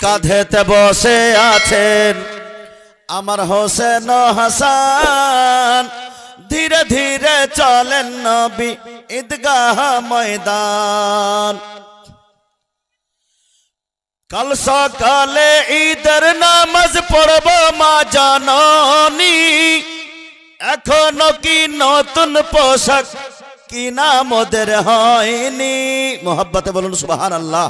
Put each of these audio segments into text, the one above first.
কাঁধেতে বসে আছেন আমার হোসেন ও হাসান, ধীরে ধীরে চলেন নবী ঈদগাহ ময়দান। কাল সকালে ঈদের নামাজ পড়ব মা জাননী, এখনো কি নতুন পোশাক কিনা মোদের হয়নি। মোহাব্বতে বলুন সুবহানাল্লাহ।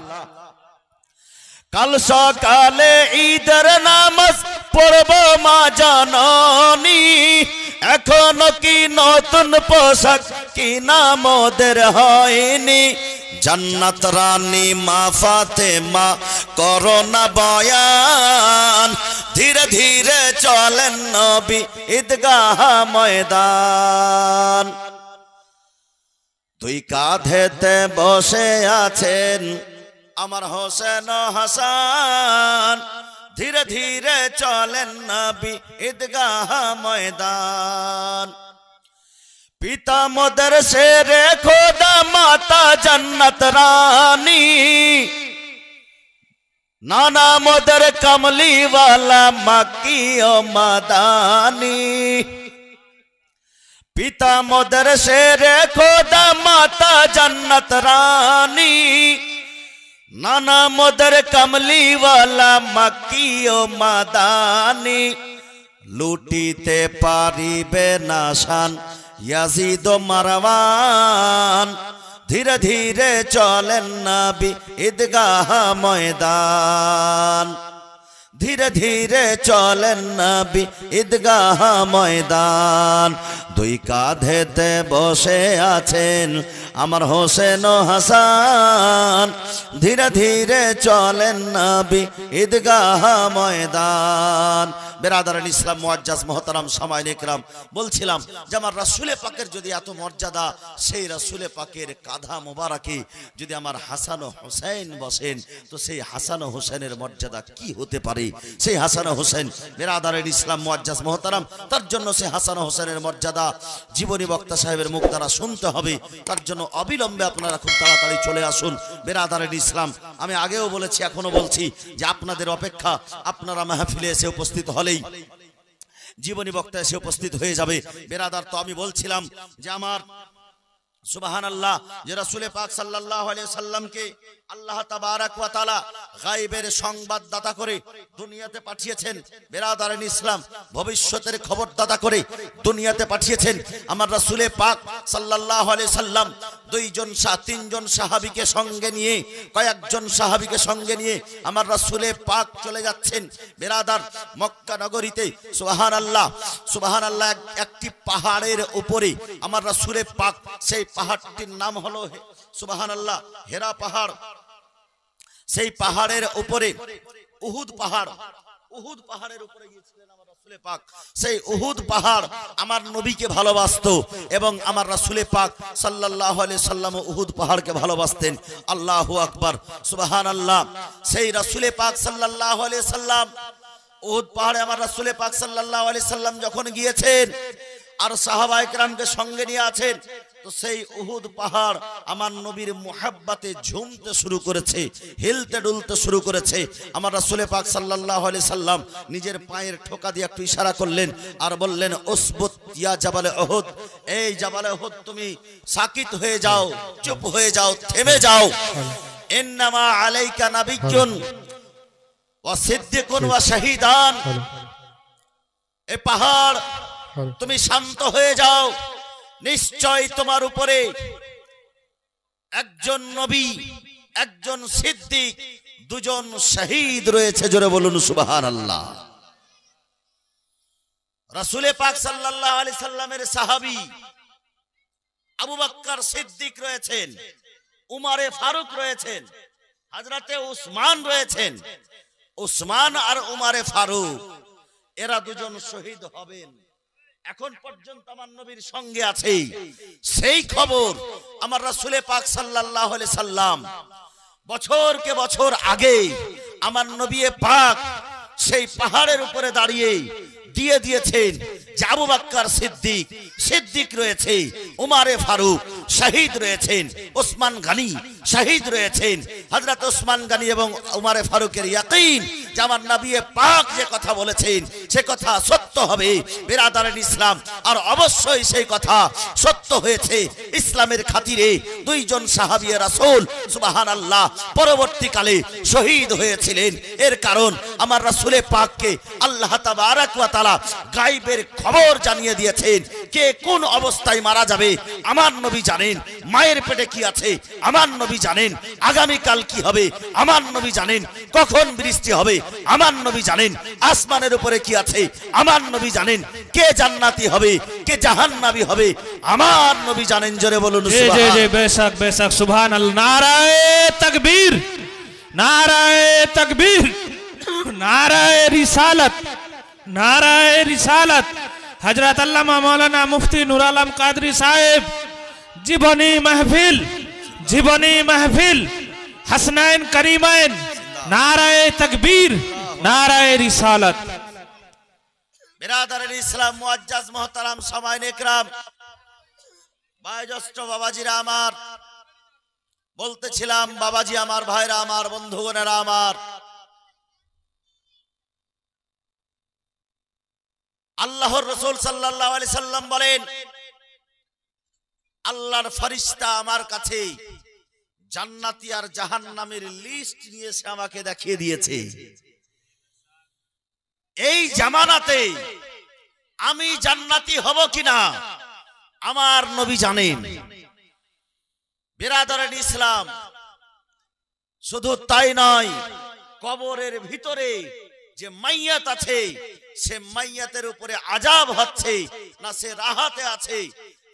কাল সকালে ঈদের নামাজ পড়ব মা জাননী, এখনো কি নতুন পোশাক কিনা মোদের হয়নি। জান্নাত রানী মা ফাতেমা করোনা বয়ান, ধীরে ধীরে চলেন নবী ঈদগাহ ময়দান। দুই কাঁধেতে বসে আছেন আমার হোসেন ও হাসান, ধীরে ধীরে চলেন নবী ঈদগাহ ময়দান। পিতা মোদের শেরে খোদা মাতা জান্নাত রানী, নানা মোদের কমলি ওয়ালা মক্কি ও মাদানী। পিতা মোদের শেরে খোদা মাতা জান্নাত রানী, নানা মোদের কমলি ওয়ালা মক্কি ও মাদানী। লুটিতে পারিবে না শান ইয়াজিদ ও মারওয়ান, ধীরে ধীরে চলেন নবী ঈদগাহ ময়দান। ধীরে ধীরে চলেন নবী ঈদগাহ ময়দান। দুই কাঁধেতে বসে আছেন আমার হোসেন ও হাসান, ধীরে ধীরে চলেন নবী ঈদগাহ ময়দান। বেরাদারান ইসলাম মুআজ্জাজ মুহতারাম সামাইন ইকরাম, বলছিলাম যে আমার রাসূলে পাকের যদি এত মর্যাদা, সেই রাসূলে পাকের কাঁধা মোবারকে যদি আমার হাসান ও হোসেন বসেন, তো সেই হাসান ও হোসেনের মর্যাদা কি হতে পারে। সেই হাসান ও হোসেন বেরাদারান ইসলাম মুআজ্জাজ মুহতারাম, তার জন্য সেই হাসান ও হোসেনের মর্যাদা জীবনী বক্তা সাহেবের মুখ দ্বারা শুনতে হবে। তার জন্য অবিলম্বে আপনারা খুব তাড়াতাড়ি চলে আসুন বেরাদারান ইসলাম। আমি আগেও বলেছি, এখনো বলছি যে আপনাদের অপেক্ষা, আপনারা মাহফিলে এসে উপস্থিত হলেই জীবনী বক্তা এসে উপস্থিত হয়ে যাবে। বেরাদার, তো আমি বলছিলাম যে আমার সুবহানাল্লাহ, যে রাসূল পাক সাল্লাল্লাহু আলাইহি সাল্লামকে আল্লাহ তাবারক ওয়া তাআলা গায়বের সংবাদদাতা করে দুনিয়াতে পাঠিয়েছেন। বেরাদারান ইসলাম, ভবিষ্যতের খবরদাতা করে দুনিয়াতে পাঠিয়েছেন। আমার রাসূল পাক সাল্লাল্লাহু আলাইহি সাল্লাম তিনজন সাহাবীকে সঙ্গে নিয়ে, কয়েকজন সাহাবীকে সঙ্গে নিয়ে আমার রাসূল পাক চলে যাচ্ছেন বেরাদার মক্কা নগরীতে। সুবহানাল্লাহ সুবহানাল্লাহ, একটি পাহাড়ের উপরে আমার রাসূল পাক, সেই পাহাড়টির নাম হলো সুবহানাল্লাহ হেরা পাহাড়। সেই পাহাড়ের উপরে উহুদ পাহাড়, উহুদ পাহাড়ের উপরে গিয়েছিলেন আমার রাসূল পাক। সেই উহুদ পাহাড় আমার নবীকে ভালোবাসতো এবং আমার রাসূল পাক সাল্লাল্লাহু আলাইহি সাল্লাম উহুদ পাহাড়কে ভালোবাসতেন। আল্লাহু আকবার, সুবহানাল্লাহ। সেই রাসূল পাক সাল্লাল্লাহু আলাইহি সাল্লাম উহুদ পাহাড়ে আমার রাসূল পাক সাল্লাল্লাহু আলাইহি সাল্লাম যখন গিয়েছেন আর সাহাবায়ে কেরামকে সঙ্গে নিয়ে আছেন, তো সেই উহুদ পাহাড় আমার নবীর মুহাব্বতে ঝুমতে শুরু করেছে, হিলতে ডুলতে শুরু করেছে। আমার রাসূল পাক সাল্লাল্লাহু আলাইহি সাল্লাম নিজের পায়ের ঠোকা দিয়ে একটু ইশারা করলেন আর বললেন, উসবুত ইয়া জাবালে উহুদ, এই জাবালে উহুদ তুমি সাকিত হয়ে যাও, চুপ হয়ে যাও, থেমে যাও। ইন্নামা আলাইকা নাবিয়্যুন ওয়া সিদ্দিকুন ওয়া শাহীদান। এই পাহাড় তুমি শান্ত হয়ে যাও, নিশ্চয় তোমার উপরে একজন নবী, একজন সিদ্দিক, দুজন শহীদ রয়েছে। জোরে বলুন সুবহানাল্লাহ। রাসূল পাক সাল্লাল্লাহু আলাইহি সাল্লামের সাহাবী আবু বকর সিদ্দিক রয়েছেন, উমরে ফারুক রয়েছেন, হযরতে উসমান রয়েছেন। উসমান আর উমরে ফারুক এরা দুজন শহীদ হবেন। এখন পর্যন্ত আমার নবীর সঙ্গে আছে। সেই খবর আমার রাসূল পাক সাল্লাল্লাহু আলাইহি সাল্লাম বছরকে বছর আগে আমার নবী পাক সেই পাহাড়ের উপরে দাঁড়িয়ে দিয়ে দিয়েছেন যে আবু বকর সিদ্দিক সিদ্দিক রয়েছে, উমারে ফারুক শহীদ রয়েছেন, ওসমান গনি শহীদ রয়েছেন। হযরত ওসমান গনি এবং উমারে ফারুকের ইয়াকিন যে আমার নবী পাক যে কথা বলেছেন সে কথা সত্য হবে বিরাদারান ইসলাম। আর অবশ্যই সেই কথা সত্য হয়েছে। ইসলামের খাতিরে দুইজন সাহাবী রাসূল সুবহানাল্লাহ পরবর্তীকালে শহীদ হয়েছিলেন। এর কারণ আমার রাসূলে পাককে আল্লাহ তাবারক ওয়া তাআলা গায়বের খবর জানিয়ে দিয়েছেন। কে কোন অবস্থায় মারা যাবে আমার নবী জানেন। মায়ের পেটে কি আছে আমার নবী জানেন। আগামীকাল কি হবে আমার নবী জানেন। কখন বৃষ্টি হবে আমার নবী জানেন। আসমানের উপরে কি আছে আমার নবী জানেন। কে জান্নাতি হবে কে জাহান্নামী হবে আমার নবী জানেন। জোরে বলুন সুবহান। জি বেশক বেশক সুবহানাল্লাহ। নারায়ে তাকবীর, নারায়ে তাকবীর, নারায়ে রিসালাত, নারায়ে রিসালাত। হযরত আল্লামা মাওলানা মুফতি নূর আলম কাদরি সাহেব জীবনী মাহফিল, জীবনী মাহফিল হাসনাইন করিমাইন। নারায়ে তাকবীর, নারায়ে রিসালাত। বিরাদারান ইসলাম মুআজ্জাজ মুহতারাম সামাইন ইকরাম বয়োজ্যেষ্ঠ বাবাজিরা আমার, বলতেছিলাম বাবাজি আমার, ভাইরা আমার, বন্ধুগণেরা আমার, আল্লাহর রাসূল সাল্লাল্লাহু আলাইহি সাল্লাম বলেন আল্লাহর ফেরেশতা আমার কাছে জান্নাতি আর জাহান্নামের লিস্ট নিয়ে এসে আমাকে দেখিয়ে দিয়েছে। এই জামানাতে আমি জান্নাতি হব কিনা আমার নবী জানেন। বিরাদারান ইসলাম শুধু তাই নয়, কবরের ভিতরে যে মাইয়াত আছে সে মাইয়াতের উপরে আযাব হচ্ছে না সে রাহাতে আছে,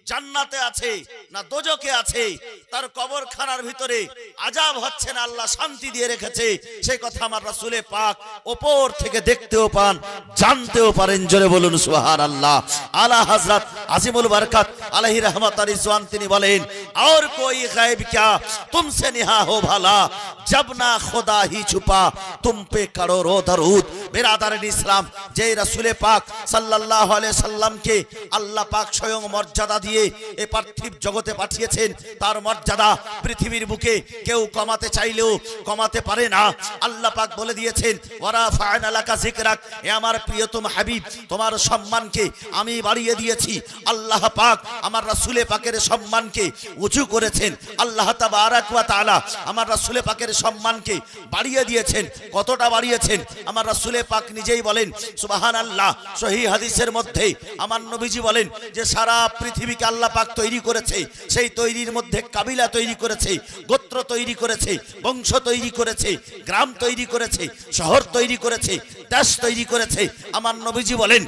জান্নাতে আছে না দোজকে আছে, তার কবরখানার ভিতরে আযাব হচ্ছে না আল্লাহ শান্তি দিয়ে রেখেছে, সেই কথা আমার রাসূলে পাক উপর থেকে দেখতেও পান, জানতেও পারেন। জোরে বলুন সুবহানাল্লাহ। আলা হযরত আজিমুল বরকত আলাইহি रहमत रिजवान তিনি বলেন और कोई गायब क्या तुमसे निहा हो भला जब ना खुदा ही छुपा तुम पे करोड़ों दरूद। बिरादरान इस्लाम যে রাসূলে পাক সাল্লাল্লাহু আলাইহি সাল্লামকে আল্লাহ পাক স্বয়ং মর্যাদা দিয়ে এই পার্থিব জগতে পাঠিয়েছেন, তার মর্যাদা পৃথিবীর বুকে কেউ কমাতে চাইলেও কমাতে পারে না। আল্লাহ পাক বলে দিয়েছেন ওয়া রাফা'না লাকা যিকরাক, হে আমার প্রিয়তম হাবিব তোমার সম্মানকে আমি বাড়িয়ে দিয়েছি। আল্লাহ পাক আমার রাসূলে পাকের সম্মানকে উঁচু করেছেন। আল্লাহ তাবারক ওয়া তাআলা আমার রাসূলে পাকের সম্মানকে বাড়িয়ে দিয়েছেন। কতটা বাড়িয়েছেন আমার রাসূলে পাক নিজেই বলেন সুবহানাল্লাহ। সহিহ হাদিসের মধ্যে আমার নবীজি বলেন যে সারা পৃথিবীকে আল্লাহ পাক তৈরি করেছে, সেই তৈরির মধ্যে কাবিলা তৈরি করেছে, গোত্র তৈরি করেছে, বংশ তৈরি করেছে, গ্রাম তৈরি করেছে, শহর তৈরি করেছে, দেশ তৈরি করেছে। আমার নবীজি বলেন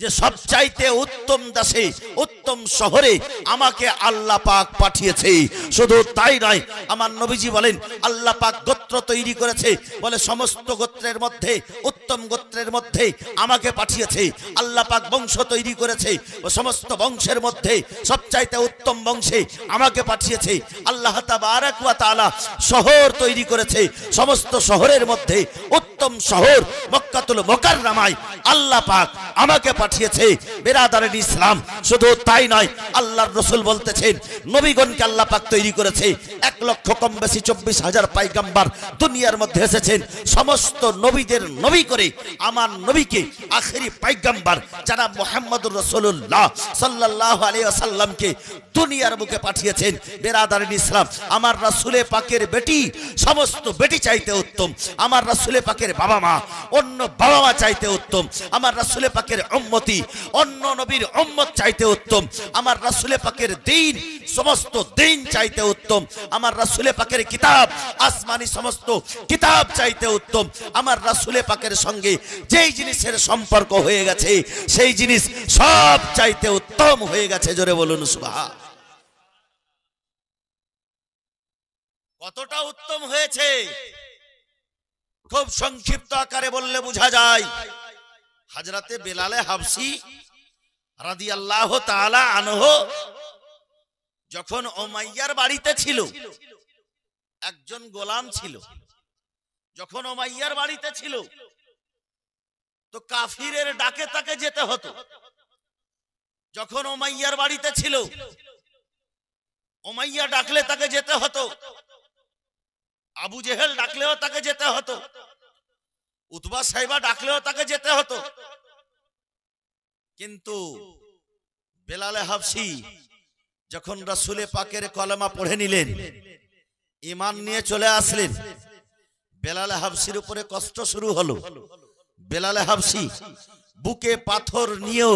যে সবচাইতে উত্তম দেশে উত্তম শহরে আমাকে আল্লাহ পাক পাঠিয়েছে। শুধু তাই নয়, আমার নবীজি বলেন আল্লাহ পাক গোত্র তৈরি করেছে, বলে সমস্ত গোত্রের মধ্যে উত্তম গোত্রের মধ্যে আমাকে পাঠিয়েছে। আল্লাহ পাক বংশ তৈরি করেছে, সমস্ত বংশের মধ্যে সবচাইতে উত্তম বংশে আমাকে পাঠিয়েছে। আল্লাহ তাবারক ওয়া তাআলা শহর তৈরি করেছে, সমস্ত শহরের মধ্যে উত্তম শহর মক্কাতুল মুকাররমায় আল্লাহ পাক আমাকে পাঠিয়েছে। বিরাদারান ইসলাম শুধু তাই নয়, আল্লাহর রাসূল বলতেছেন নবীগণকে আল্লাহ পাক তৈরি করেছে। 1 লক্ষ কম বেশি 24,000 পয়গম্বর দুনিয়ার মধ্যে এসেছেন। সমস্ত নবীদের নবী করে আমার নবীকে আখেরি পয়গম্বর জনাব মুহাম্মদুর রাসূলুল্লাহ সাল্লাল্লাহু আলাইহি ওয়াসাল্লামকে দুনিয়ার বুকে পাঠিয়েছেন। বিরাদারান ইসলাম আমার রাসূলে পাকের বেটি সমস্ত বেটি চাইতে উত্তম, আমার রাসূলে পাকের বাবা মা অন্য বাবা মা চাইতে উত্তম, আমার রাসূলে পাকের উম্মতি অন্য নবীর উম্মত চাইতে উত্তম, আমার রাসূলে পাকের দ্বীন সমস্ত দ্বীন চাইতে উত্তম, আমার রাসূলে পাকের কিতাব আসমানি সমস্ত কিতাব চাইতে উত্তম, আমার রাসূলে পাকের সঙ্গে যেই জিনিসের সম্পর্ক হয়ে গেছে সেই জিনিস সব চাইতে উত্তম হয়ে গেছে। জোরে বলুন সুবহান। কতটা উত্তম হয়েছে খুব সংক্ষিপ্ত আকারে বললে বোঝা যায়। হযরতে বেলালে হাবশী রাদিয়াল্লাহু তাআলা আনহু যখন উমাইয়ার বাড়িতে ছিল, একজন গোলাম ছিল, যখন উমাইয়ার বাড়িতে ছিল তো কাফিরের ডাকে তাকে যেতে হতো। যখন উমাইয়ার বাড়িতে ছিল, উমাইয়া ডাকলে তাকে যেতে হতো, আবু জেহেল ডাকলেও তাকে যেতে হতো, উতবা সাইবা ডাকলেও তাকে যেতে হতো। কিন্তু বেলালে হাবশি যখন রাসূলে পাকের কলেমা পড়ে নিলেন, ঈমান নিয়ে চলে আসলেন, বেলালে হাবশির উপরে কষ্ট শুরু হলো। বেলালে হাবশি বুকে পাথর নিয়েও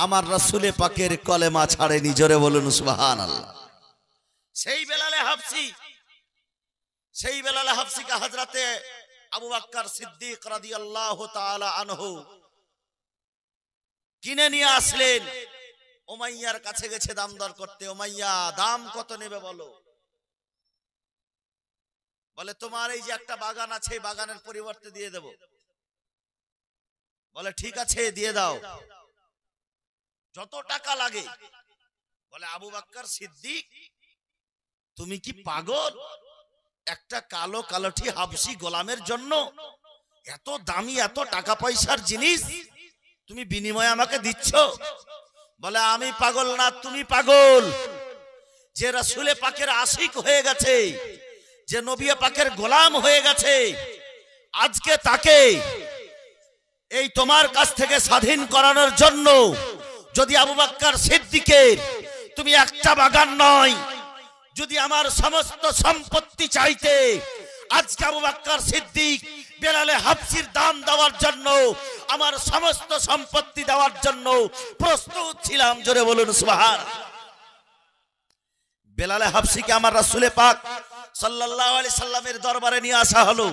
আমার রাসূলে পাকের কলেমা ছাড়েনি। জোরে বলুন সুবহানাল্লাহ। সেই বেলালে হাবশিকে হযরতে আবু বকর সিদ্দিক রাদিয়াল্লাহু তাআলা আনহু কিনে নিয়ে আসলেন। উমাইয়ার কাছে গেছে দাম দর করতে। উমাইয়া, দাম কত নেবে বলো? বলে, তোমার এই যে একটা বাগান আছে, এই বাগানের পরিবর্তে দিয়ে দেব। বলে, ঠিক আছে, দিয়ে দাও, যত টাকা লাগে। বলে, আবু বকর সিদ্দিক, তুমি কি পাগল? একটা কালো কালোটি হাবশি গোলামের জন্য এত দামি, এত টাকা পয়সার জিনিস তুমি বিনিময়ে আমাকে দিচ্ছ? বলে, আমি পাগল না, তুমি পাগল। যে রাসূলে পাকের আশিক হয়ে গেছে, যে নবী পাকের গোলাম হয়ে গেছে, আজকে তাকে এই তোমার কাছ থেকে স্বাধীন করানোর জন্য যদি আবু বকর সিদ্দিকের তুমি একটা বাগান নয়, যদি আমার সমস্ত সম্পত্তি চাইতে, আজকে আবু বকর সিদ্দিক বেলালে হাবশির দাম দেওয়ার জন্য, আমার সমস্ত সম্পত্তি দেওয়ার জন্য প্রস্তুত ছিলাম। জোরে বলুন সুবহানাল্লাহ। বেলালে হাবশিকে আমার রাসূলে পাক সাল্লাল্লাহু আলাইহি সাল্লামের দরবারে নিয়ে আসা হলো।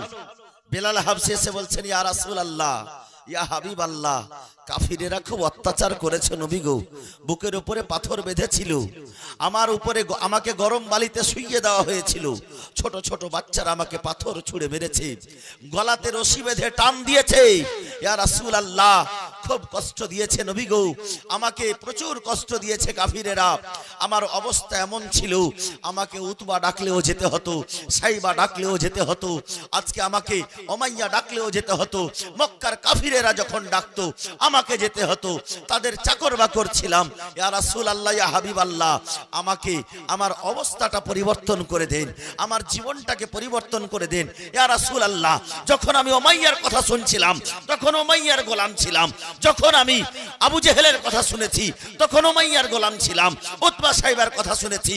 বেলালে হাবশি এসে বলছেন, ইয়া রাসূলুল্লাহ, ইয়া হাবিবাল্লাহ, কাফিরেরা খুব অত্যাচার করেছে নবী গো, বুকের উপরে পাথর বেঁধেছিল, আমার উপরে আমাকে গরম বালিতে শুইয়ে দেওয়া হয়েছিল, ছোট ছোট বাচ্চারা আমাকে পাথর ছুঁড়ে মেরেছে, গলাতে রশি বেঁধে টান দিয়েছে। ইয়া রাসূলুল্লাহ, খুব কষ্ট দিয়েছে নবী গো, আমাকে প্রচুর কষ্ট দিয়েছে কাফিরেরা। আমার অবস্থা এমন ছিল, আমাকে উতবা ডাকলেও যেতে হতো, সাইবা ডাকলেও যেতে হতো, আজকে আমাকে উমাইয়া ডাকলেও যেতে হতো, মক্কার কাফিরেরা যখন ডাকতো আমাকে যেতে হতো, তাদের চাকর বাকর ছিলাম। ইয়া রাসূলুল্লাহ, ইয়া হাবিবাল্লাহ, আমাকে আমার অবস্থাটা পরিবর্তন করে দেন, আমার জীবনটাকে পরিবর্তন করে দেন। ইয়া রাসূলুল্লাহ, যখন আমি উমাইয়ার কথা শুনছিলাম তখন উমাইয়ার গোলাম ছিলাম, যখন আমি আবু জেহেলের কথা শুনেছি তখন উমাইয়ার গোলাম ছিলাম, উতবা সাইবার কথা শুনেছি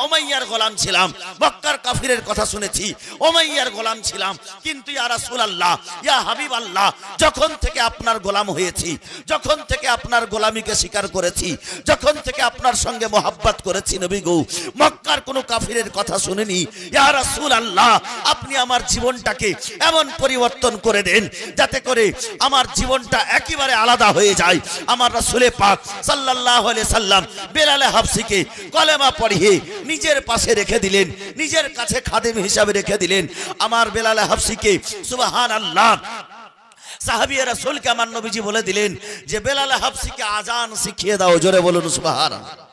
উমাইয়ার গোলাম ছিলাম, মক্কার কাফিরের কথা শুনেছি উমাইয়ার গোলাম ছিলাম। কিন্তু ইয়া রাসূলুল্লাহ, ইয়া হাবিবাল্লাহ, যখন থেকে আপনার গোলাম হয়েছি, যখন থেকে আপনার গোলামিকে স্বীকার করেছি, যখন থেকে আপনার সঙ্গে মোহাব্বত করেছি নবী গো, মক্কার কোনো কাফিরের কথা শুনিনি। ইয়া রাসূলুল্লাহ, আপনি আমার জীবনটাকে এমন পরিবর্তন করে দেন যাতে করে আমার জীবনটা একেবারে আলাদা হয়ে যায়। আমার রাসূলে পাক সাল্লাল্লাহু আলাইহি সাল্লাম বেলালে হাবশিকে কলেমা পড়িয়ে নিজের পাশে রেখে দিলেন, নিজের কাছে খাদেম হিসাবে রেখে দিলেন। আমার বেলালে হাবশিকে সুবহানাল্লাহ সাহাবী রাসূলকে আমার নবীজি বলে দিলেন যে বেলালে হাবশিকে আজান শিখিয়ে দাও। জোরে বলুন সুবহানাল্লাহ।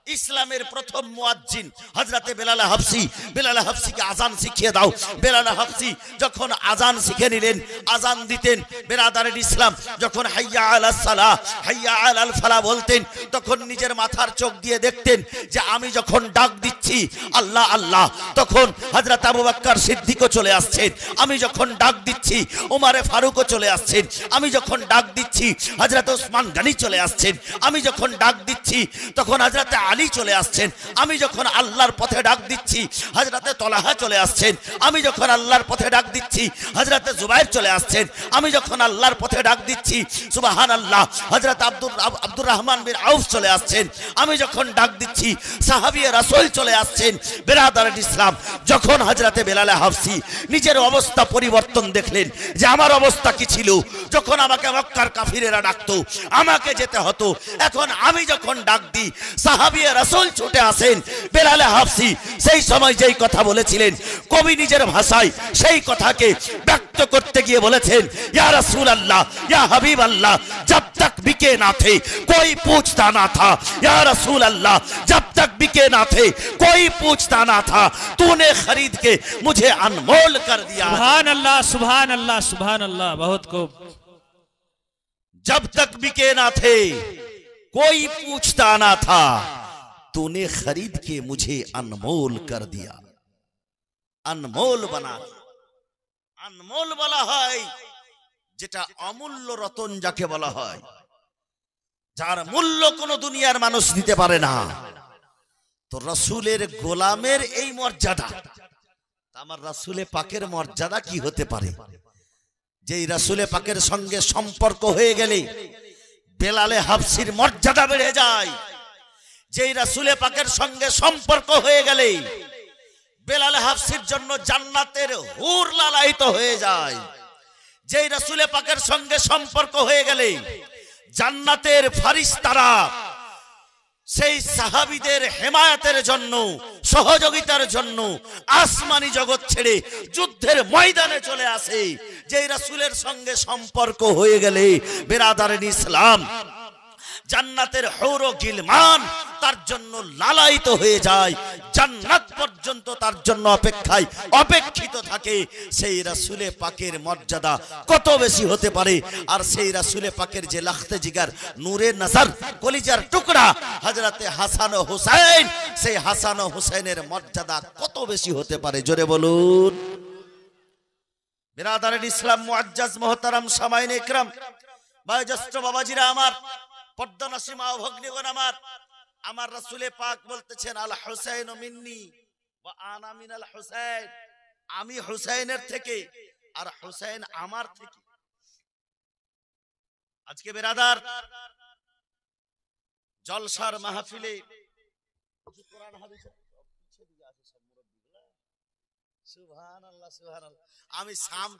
ইসলামের প্রথম মুয়াজ্জিন হযরতে বেলালে হাবশিকে আজান শিখিয়ে দাও। বেলালে হাবশি যখন আজান শিখে নিলেন, আজান দিতেন, বেরাদারের ইসলাম যখন হাইয়া আলাস সালাহ হাইয়া আলাল ফালাহ বলতেন, তখন নিজের মাথার চোখ দিয়ে দেখতেন যে আমি যখন ডাক দিচ্ছি আল্লাহ আল্লাহ, তখন হযরত আবু বকর সিদ্দিকও চলে আসছেন, আমি যখন ডাক দিচ্ছি ওমরে ফারুকও চলে আসছেন, আমি যখন ডাক দিচ্ছি হযরত ওসমান গনি চলে আসছেন, আমি যখন ডাক দিচ্ছি তখন হযরত আলী চলে আসছেন, আমি যখন আল্লাহর পথে ডাক দিচ্ছি হযরতে তালহা চলে আসছেন, আমি যখন আল্লাহর পথে ডাক দিচ্ছি হযরতে জুবাইর চলে আসছেন, আমি যখন আল্লাহর পথে ডাক দিচ্ছি সুবহানাল্লাহ হযরত আব্দুর রহমান বিন আউফ চলে আসছেন, আমি যখন ডাক দিচ্ছি সাহাবী রাসূল চলে আসছেন। বেরাদারের ইসলাম যখন হযরতে বেলালে হাবশি নিজের অবস্থা পরিবর্তন দেখলেন যে আমার অবস্থা কি ছিল, যখন আমাকে মক্কার কাফিরেরা ডাকতো আমাকে যেতে হতো, এখন আমি যখন ডাক দিই সাহাবী রাসূল ছুটে আসেন। বেলালে হাবশি সেই সময় যেই কথা বলেছিলেন, কবি নিজের ভাষায় সেই কথাকে ব্যক্ত করতে গিয়ে বলেছেন, ইয়া রাসূলুল্লাহ, ইয়া হাবিবাল্লাহ, जब तक बिके ना थे कोई पूछता ना था, या रसूल अल्लाह, जब तक बिके ना थे कोई पूछता ना था, तूने खरीद के मुझे अनमोल कर दिया। सुभान अल्लाह, सुभान अल्लाह, सुभान अल्लाह। बहुत खूब। जब तक बिके ना थे कोई पूछता ना था, तूने खरीद के मुझे अनमोल कर दिया। अनमोल बना, अनमोल বলা হয় যেটা অমূল্য রতন যাকে বলা হয়, যার মূল্য কোনো দুনিয়ার মানুষ দিতে পারে না। তো রাসূলের গোলামের এই মর্যাদা, আমার রাসূলে পাকের মর্যাদা কি হতে পারে? যেই রাসূলে পাকের সঙ্গে সম্পর্ক হয়ে গেলে বেলালে হাবশির মর্যাদা বেড়ে যায়। যেই রাসূলে পাকের সঙ্গে সম্পর্ক হয়ে গেলে বেলালে হাবশির জন্য জান্নাতের হুর লালায়িত হয়ে যায়। যেই রাসূলে পাকের সঙ্গে সম্পর্ক হয়ে গেলে জান্নাতের ফারিস্তারা সেই সাহাবীদের হেমায়েতের জন্য, সহযোগিতার জন্য আসমানি জগৎ ছেড়ে যুদ্ধের ময়দানে চলে আসে। যেই রাসূলের সঙ্গে সম্পর্ক হয়ে গেলে বেরাদারেন ইসলাম জান্নাতের হুর ও গিলমান তার জন্য লালায়িত হয়ে যায়, জান্নাত পর্যন্ত তার জন্য অপেক্ষায় অপেক্ষিত থাকে। সেই রাসূলে পাকের মর্যাদা কত বেশি হতে পারে? আর সেই রাসূলে পাকের যে লাখতে জিগার নূরে নজর কলিজার টুকরা হযরতে হাসান ও হুসাইন, সেই হাসান ও হুসাইনের মর্যাদা কত বেশি হতে পারে? জোরে বলুন। বিরাদারেন ইসলাম, মুআজ্জাজ মুহতারাম সামাইন ইকরাম, বয়োজ্যেষ্ঠ বাবাজিরা আমার, পর্দানসী মা ও ভগ্নীগণ আমার, আমার রাসূলে পাক বলতেছেন আল হুসাইন মিন্নি ওয়া আনা মিনাল হুসাইন, আমি হুসাইনের থেকে আর হুসাইন আমার থেকে। আজকে বেরাদার জলসার মাহফিলে কোরআন হাদিস সুবহানাল্লাহ সুবহানাল্লাহ, আমি সাম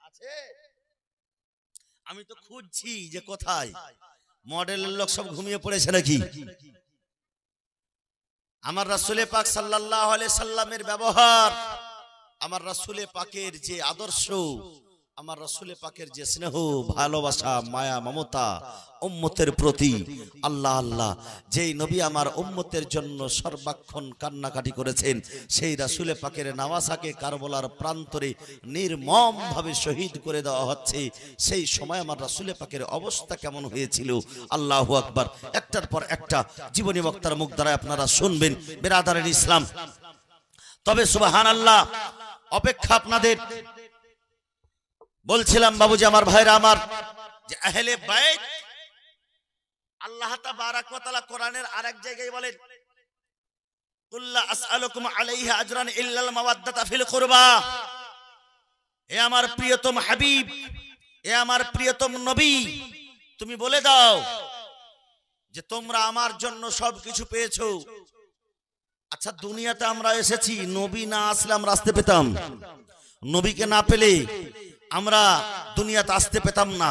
আছে, আমি তো খুঁজছি যে কোথায় মডেলের লোক সব ঘুমিয়ে পড়েছে নাকি। আমার রাসূলে পাক সাল্লাল্লাহু আলাইহি সাল্লামের ব্যবহার, আমার রাসূলে পাকের যে আদর্শ, আমার রাসূলে পাকের যে স্নেহ, ভালোবাসা, মায়া, মমতা উম্মতের প্রতি, আল্লাহ আল্লাহ, যেই নবী আমার উম্মতের জন্য সর্বক্ষণ কান্নাকাটি করেছেন, সেই রাসূলে পাকের নাওয়াসাকে কারবালার প্রান্তরে নির্মম ভাবে শহীদ করে দেওয়া হচ্ছে। সেই সময় আমার রাসূলে পাকের অবস্থা কেমন হয়েছিল? আল্লাহু আকবার। একটার পর একটা জীবনী বক্তার মুখ দ্বারা আপনারা শুনবেন বিরাদারেন ইসলাম। তবে সুবহানাল্লাহ, অপেক্ষা আপনাদের বলছিলাম বাবুজি, আমার ভাইরা আমার, যে আহলে বাইত, আল্লাহ তাবারাক ওয়া তাআলা কোরআনের আরেক জায়গায় বলেন কুল্লা আসআলুকুম আলাইহি আজরান ইল্লাল মাওয়াদ্দাতা ফিল কুরবা। হে আমার প্রিয়তম হাবিব, হে আমার প্রিয়তম নবী, তুমি বলে দাও যে তোমরা আমার জন্য সবকিছু পেয়েছো। আচ্ছা, দুনিয়াতে আমরা এসেছি, নবী না আসলে আমরা আসতে পেতাম? নবীকে না পেলে আমরা দুনিয়াতে আসতে পেতাম না।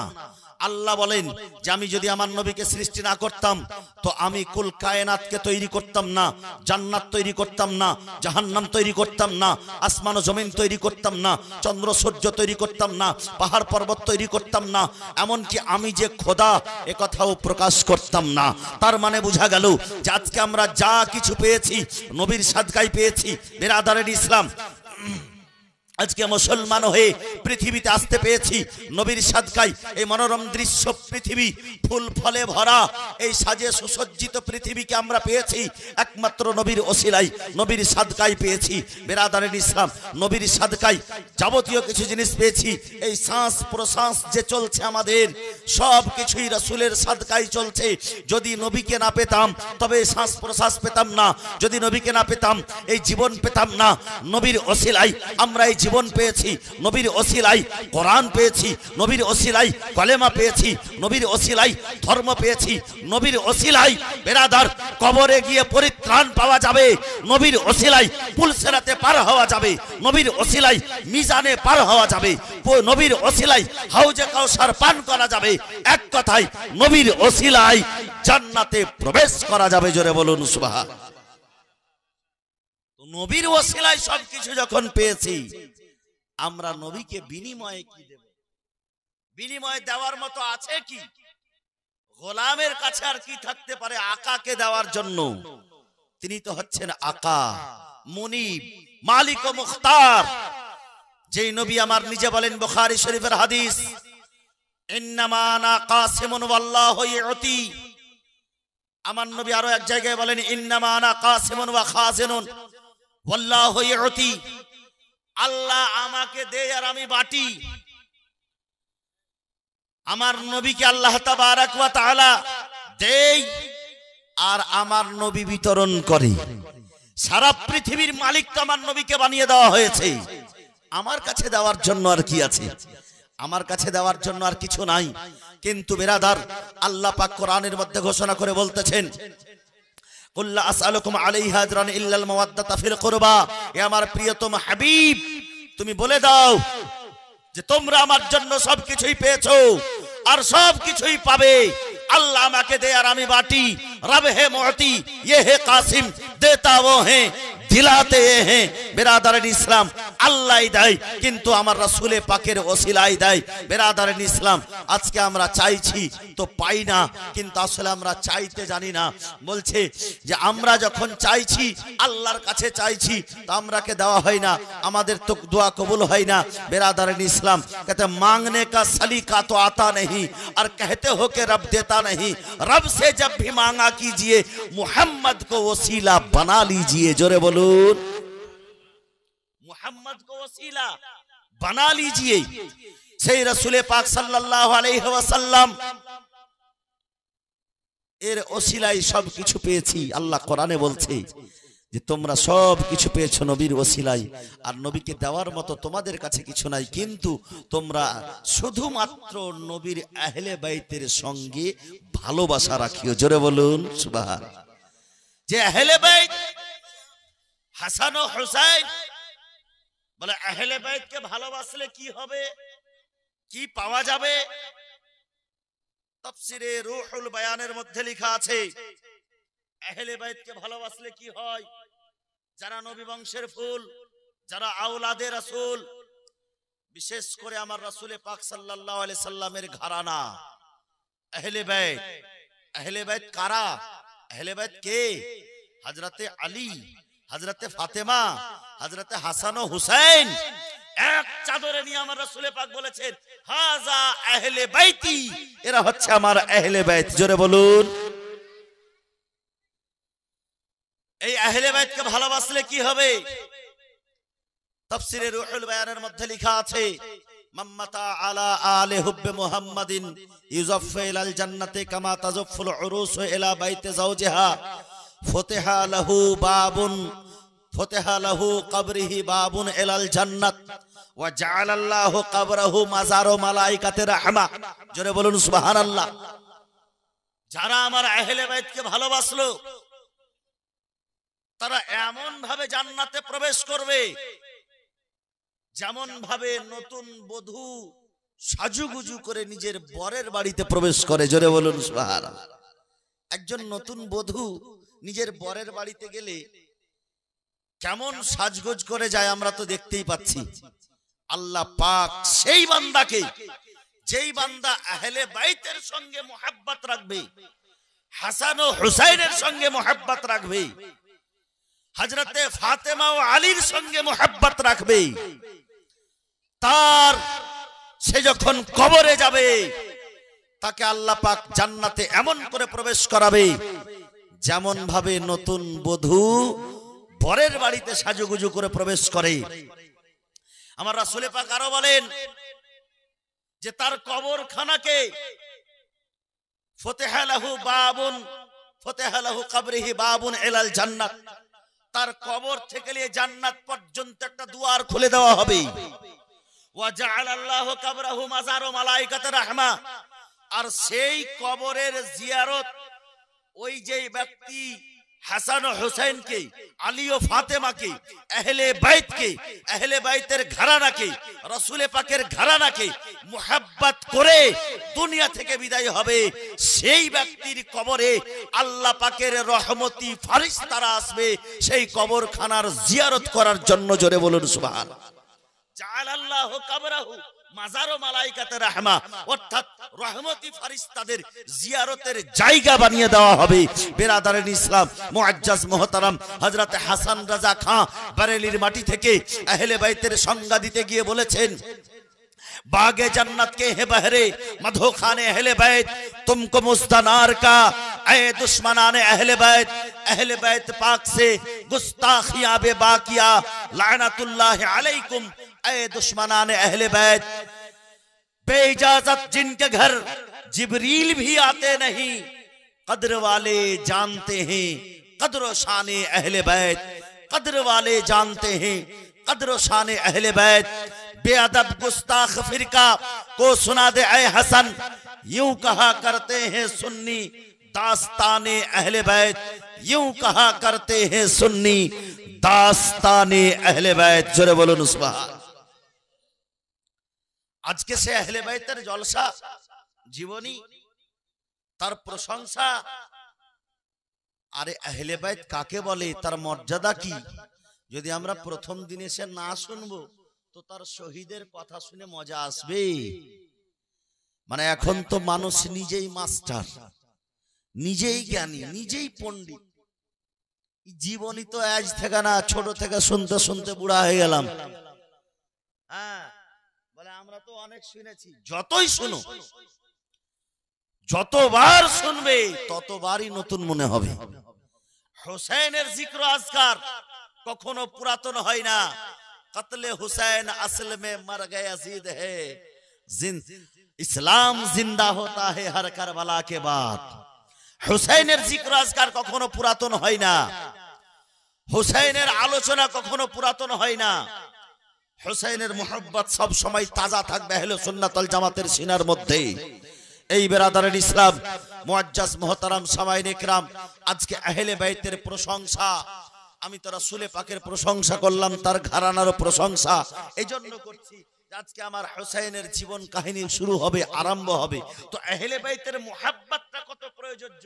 আল্লাহ বলেন যে আমি যদি আমার নবীকে সৃষ্টি না করতাম তো আমি কুল কায়নাতকে তৈরি করতাম না, জান্নাত তৈরি করতাম না, জাহান্নাম তৈরি করতাম না, আসমান ও জমিন তৈরি করতাম না, চন্দ্র সূর্য তৈরি করতাম না, পাহাড় পর্বত তৈরি করতাম না, এমনকি আমি যে খোদা এ কথাও প্রকাশ করতাম না। তার মানে বোঝা গেল যে আজকে আমরা যা কিছু পেয়েছি নবীর সাদকায় পেয়েছি। বিরাদারেন ইসলাম, আজকে মুসলমান হয়ে পৃথিবীতে আসতে পেয়েছি নবীর সাদকায়। এই মনোরম দৃশ্য পৃথিবী, ফুল ফলে ভরা এই সাজে সুসজ্জিত পৃথিবীকে আমরা পেয়েছি একমাত্র নবীর ওসিলায়, নবীর সাদকায় পেয়েছি। বিরাদারেন ইসলাম, নবীর সাদকায় যাবতীয় কিছু জিনিস পেয়েছি। এই শ্বাস প্রশ্বাস যে চলছে আমাদের, সব কিছুই রাসূলের সাদকায় চলছে। যদি নবীকে না পেতাম তবে শ্বাস প্রশ্বাস পেতাম না, যদি নবীকে না পেতাম এই জীবন পেতাম না। নবীর ওসিলায় আমরা এই জীবন পেয়েছি, নবীর ওসিলায় কোরআন পেয়েছি, নবীর ওসিলায় কলেমা পেয়েছি, নবীর ওসিলায় ধর্ম পেয়েছি, নবীর ওসিলায় বেরাদার কবরে গিয়ে পরিত্রাণ পাওয়া যাবে, নবীর ওসিলায় পুলসিরাতে পার হওয়া যাবে, নবীর ওসিলায় মিজানে পার হওয়া যাবে, নবীর ওসিলায় হাউজে কাউসার পান করা যাবে। এক কথায় নবীর ওসিলায় জান্নাতে প্রবেশ করা যাবে। জোরে বলুন সুবহানাল্লাহ। নবীর ওসিলায় সবকিছু যখন পেয়েছি, আমরা নবীকে বিনিময়ে কি দেব? বিনিময়ে দেওয়ার মতো আছে কি? গোলামের কাছে আর কি থাকতে পারে আকাকে দেওয়ার জন্য? তিনি তো হচ্ছেন আকা, মুনিব, মালিক ও মুখতার। যেই নবী আমার নিজে বলেন বুখারী শরীফের হাদিস, ইন্নামা আনা কাসিমুন ওয়াল্লাহু ইউতি। আমার নবী আরো এক জায়গায় বলেন ইন্নামা আনা কাসিমুন ওয়া খাজিনুন ওয়াল্লাহু ইউতি। আল্লাহ আমাকে দেয় আর আমি বাটি। আমার নবীকে আল্লাহ তাবারাক ওয়া তাআলা দেয় আর আমার নবী বিতরণ করে। সারা পৃথিবীর মালিক তো আমার নবীকে বানিয়ে দেওয়া হয়েছে, আমার কাছে দেওয়ার জন্য আর কি আছে? আমার কাছে দেওয়ার জন্য আর কিছু নাই। কিন্তু বিরাদার, আল্লাহ পাক কোরআনের মধ্যে ঘোষণা করে বলতেছেন কুল লা আসআলুকুম আলাইহা আজরান ইল্লাল মাওয়াদ্দাতা ফিল কুরবা। এ আমার প্রিয়তম হাবিব, তুমি বলে দাও যে তোমরা আমার জন্য সবকিছুই পেয়েছো আর সবকিছুই পাবে। আল্লাহ আমাকে দে আর আমি বাটি। रब है मोती, ये है कासिम, देता वो है दिलाते हैं। बिरादरान इस्लाम আল্লাহ দেয়, কিন্তু আমার রাসূলে পাকের ওসিলায় দেয়। বিরাদরান ইসলাম, আজকে আমরা চাইছি তো পাই না, কিন্তু আসলে আমরা চাইতে জানি না। বলছে যে আমরা যখন চাইছি আল্লাহর কাছে চাইছি তো আমরাকে দেওয়া হয় না, আমাদের তো দোয়া কবুল হয় না। बिरादरान इस्लाम कहते मांगने का सलीका तो आता नहीं और कहते हो कि रब देता नहीं। रब से जब भी मांगा कीजिए मोहम्मद को वसीला बना लीजिए। जोरे बोलून, मोहम्मद को वसीला बना लीजिए। সেই রাসূলে পাক সাল্লাল্লাহু আলাইহি ওয়াসাল্লাম এর ওসিলায় সব কিছু পেয়েছি। আল্লাহ কোরআনে বলছে যে তোমরা সব কিছু পেয়েছো নবীর ওসিলায়, আর নবীকে দেওয়ার মতো তোমাদের কাছে কিছু নাই, কিন্তু তোমরা শুধুমাত্র নবীর আহলে বাইতের সঙ্গে ভালোবাসা রাখিও। জোরে বলুন সুবহানাল্লাহ। যে আহলে বাইত হাসান ও হুসাইন, বলে আহলে বাইতকে ভালোবাসলে কি হবে, কি পাওয়া যাবে? তাফসিরে রূহুল বায়ানের মধ্যে লেখা আছে আহলে বাইতকে ভালোবাসলে কি হয়। যারা নবী বংশের ফুল, যারা আওলাদে রাসূল, বিশেষ করে আমার রাসূলে পাক সাল্লাল্লাহু আলাইহি সাল্লামের ঘরানা আহলে বাইত। আহলে বাইত কারা? আহলে বাইত কে? হযরতে আলী, হযরতে ফাতেমা, হযরতে হাসান ও হুসাইন এক চাদরে নিয়ে আমার রাসূলে পাক বলেছেন হাযা আহলে বাইতি, এরা হচ্ছে আমার আহলে বাইত। জোরে বলুন। এই আহলে বাইতকে ভালোবাসলে কি হবে? তাফসিরে রূহুল বায়ানের মধ্যে লেখা আছে মাম্মাতা আলা আলে হুব্বে মুহাম্মাদিন ইউজাফফু ইলাল জান্নাতি কামা তাজাফফুল উরুসু ইলা বাইতি যাওজিহা ফুতিহা লাহু বাবুন ফুতিহা লাহু কবরিহি বাবুন ইলাল জান্নাত ওয়া জাআলাল্লাহু কবরাহু মাজারু মালাইকাতি রাহমা। জোরে বলুন সুবহানাল্লাহ। যারা আমার আহলে বাইতকে ভালোবাসলো তারা এমন ভাবে জান্নাতে প্রবেশ করবে যেমন ভাবে নতুন বধূ সাজুগুজু করে নিজের বরের বাড়িতে প্রবেশ করে। জোরে বলুন সুবহানাল্লাহ। একজন নতুন বধূ নিজের বরের বাড়িতে গেলে কেমন সাজগোজ করে যায় আমরা তো দেখতেই পাচ্ছি। আল্লাহ পাক সেই বান্দাকে, যেই বান্দা আহলে বাইতের সঙ্গে মুহাব্বত রাখবে, হাসান ও হুসাইনের সঙ্গে মুহাব্বত রাখবে, হযরতে ফাতেমা ও আলীর সঙ্গে মুহাব্বত রাখবে, তার সে যখন কবরে যাবে তাকে আল্লাহ পাক জান্নাতে এমন করে প্রবেশ করাবে যেমন ভাবে নতুন বধূ বরের বাড়িতে সাজুগুজু করে প্রবেশ করে। আমার রাসূলে পাক আরো বলেন যে তার কবরখানাকে ফুতিহা লাহু বাবুন ফুতিহা লাহু কবরিহি বাবুন ইলাল জান্নাত, তার কবর থেকে নিয়ে জান্নাত পর্যন্ত একটা দুয়ার খুলে দেওয়া হবে। ওয়া জাআলাল্লাহু কবরাহু মাজারু মালাইকাতি রাহমা, আর সেই কবরের জিয়ারত ওই যে ব্যক্তি হাসান ও হুসাইনকে, আলী ও ফাতেমাকে, আহলে বাইতকে, আহলে বাইতের ঘরানাকে, রাসূলে পাকের ঘরানাকে মুহাব্বত করে দুনিয়া থেকে বিদায় হবে, সেই ব্যক্তির কবরে আল্লাহ পাকের রহমতি ফেরেশতারা আসবে সেই কবরখানার জিয়ারত করার জন্য। জোরে বলুন সুবহানাল্লাহ। জাআলাল্লাহু কবরাহু মাজারু মালাইকাতি রাহমা, অর্থাৎ রহমতি ফেরেশতাদের জিয়ারতের জায়গা বানিয়ে দেওয়া হবে। বিরাদরান ইসলাম, মুআজ্জাজ মুহতারাম হযরত হাসান রাজা খান বারেলির মাটি থেকে আহলে বাইতের সংজ্ঞা দিতে গিয়ে বলেছেন बागे जन्नत के हैं बहरे मधो खाने अहले बैत, तुमको मुस्तनार का ऐ दुश्मनाने अहले बैत पाक से गुस्ताखियां बेबाकिया लानतुल्लाह अलैकुम ऐ दुश्मनाने अहले बैत। बेइजाजत जिनके घर जिब्रील भी आते नहीं, कद्र वाले जानते हैं कद्र शाने अहले बैत, कद्र वाले जानते हैं कद्र शाने अहले बैत। बेअदब गुस्ताख फिरका को सुना दे ऐ हसन, यूं कहा करते हैं सुन्नी दास्ताने अहले बैत, यूं कहा करते हैं सुन्नी दास्ताने अहले बैत। जोरे बोलो सुभान। आज के से अहले बैतेर जलसा जीवनी तार प्रशंसा। আরে আহলে বাইত কাকে বলে, তার মর্যাদা কি, যদি আমরা প্রথম দিন এসে না শুনবো তো তার শহীদের কথা শুনে মজা আসবে? মানে এখন তো মানুষ নিজেই মাস্টার, নিজেই জ্ঞানী, নিজেই পণ্ডিত। জীবনী তো আজ থেকে না, ছোট থেকে শুনতে শুনতে বুড়া হয়ে গেলাম। হ্যাঁ বলে আমরা তো অনেক শুনেছি। যতই শুনো, যতবার শুনবে ততবারই নতুন মনে হবে। হুসাইনের জিক্র আজকার কখনো পুরাতন হয় না। কতলে হুসাইন আসল মে মর গয়ে यजीद है, ইসলাম জিন্দা होता है हर करबला के बाद। হুসাইনের জিক্র আজকার কখনো পুরাতন হয় না, হুসাইনের আলোচনা কখনো পুরাতন হয় না। হুসাইনের মোহাব্বত সব সময় তাজা থাকবে আহলে সুন্নাত ওয়াল জামাতের সিনার মধ্যে। এই বেরাদারের ইসলাম মুআজ্জাজ মুহতারাম সামাইন ইকরাম, আজকে আহলে বাইতের প্রশংসা, আমি তো রাসূল পাকের প্রশংসা করলাম, তার ঘরানার প্রশংসা এইজন্য করছি আজকে আমার হুসাইনের জীবন কাহিনী শুরু হবে, আরম্ভ হবে। তো আহলে বাইতের মুহাব্বতটা কত প্রয়োজ্য,